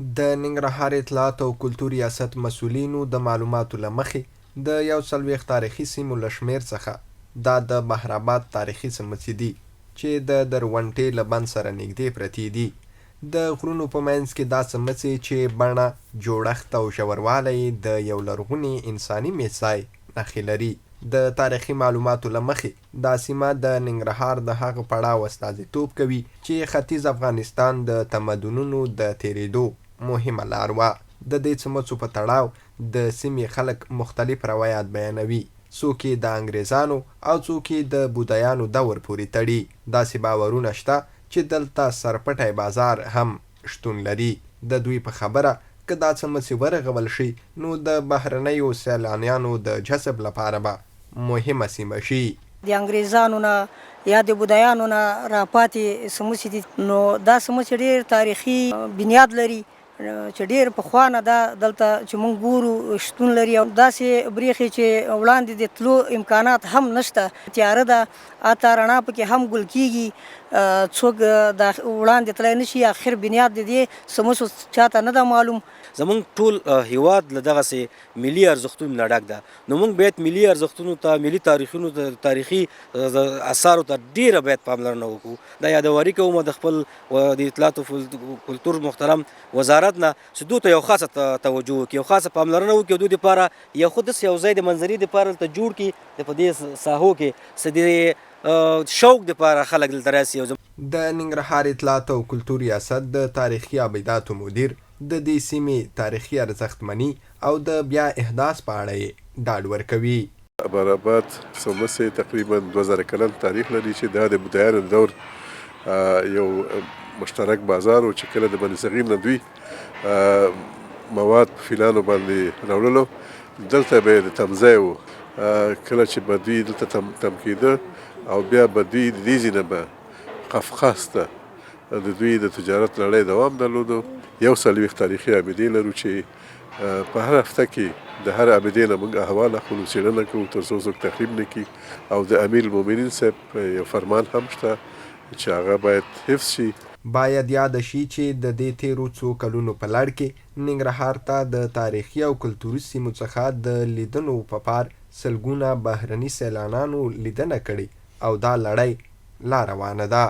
د ننګرهار اطلاعات او کلتور ریاست مسؤلینو د معلوماتو له مخې د 41 تاریخي سیمو له شمېر څخه دا د بهرآباد تاریخي څمڅې دي چې د درونټې له بند سره نږدې پرتې دي. د غرونو په منځ کې دا څمڅې چې بڼه، جوړښت او ژوروالی د یو لرغوني انساني میڅای نښې لري. د تاریخي معلوماتو له مخې دا سیمه د ننګرهار د هغه پړاو استازیتوب کوي چې ختیځ افغانستان د تمدنونو د تېرېدو مهمه لار وه. د دې څمڅو په تړاو د سیمې خلک مختلف روایات بیانوي، څوک یې د انګریزانو او څوک یې د بودایانو دور پورې تړي. داسې باورونه شته چې دلته سرپټی بازار هم شتون لري. د دوی په خبره که دا څمڅې ورغول شي نو د بهرنیو سیلانیانو د جذب لپاره به مهمه سیمه شي. د انګریزانو نه یا د بودایانو نه راپاتې څمڅې دي، نو دا څمڅې ډېر تاریخي بنیاد لري چې ډېر پخوانه دا دلته چې موږ ګورو شتون لري. او داسې برېښې چې وړاندې د تلو امکانات هم نشته، تیاره ده، حتی رڼا پکې هم ګل کېږي، څوک د وړاندې تللی نه شي. اخر بنیاد د دې څمڅو چاته نه ده معلوم. زمونږ ټول هیواد له دغسې ملي ارزښتونو نه ډک ده، نو موږ باید ملي ارزښتونو ته، ملي تاریخونو ته، تاریخي اثارو ته ډېره باید پاملرنه وکړو. دا یادواري کوم د خپل د اطلاعات او کلتور محترم وزارت نه چې دوی ته یو خاصه توجه وکړي، یو خاصه پاملرنه وکړي، او دوی دپاره یو خو داسې یو ځای د منظرې دپاره دلته جوړ کړي، په دې ساحو کې څه د شوق دپاره خلک دلته راسي. د ننګرهار اطلاعات او کلتور ریاست د تاریخي ابداتو مدیر د دې سیمې تاریخي ارزښتمني او د بیا احداث په اړه یې ډاډ ورکوي. بهرآباد څمڅې تقریبا 2000 کلن تاریخ لري چې دا د بودایانو دور یو مشترک بازار و چې کله د بني صغیر نه دوی مواد په فیلانو باندې راوړلو. دلته به د تمځای و، کله چې به دوی دلته تم کېده او بیا به دوی د دې ځای نه به قفقاز ته د دوی د تجارت لړۍ دوام درلودو. 41 تاریخي ابدې لرو چې په هر هفته کې د هر ابدې نه موږ احوال اخلو، څېړنه کوو تر څو څوک تخریب نه کړي. او د امیر المؤمنین صاحب یو فرمان هم شته چې هغه باید حفظ شي. باید یاد شي چې د دې تیرو څو کلونو په لړ کې ننګرهار ته د تاریخي او کلتوري سیمو څخه د لیدنو په پار سلګونه بهرني سیلانانو لیدنه کړې او دا لړۍ لا روانه ده.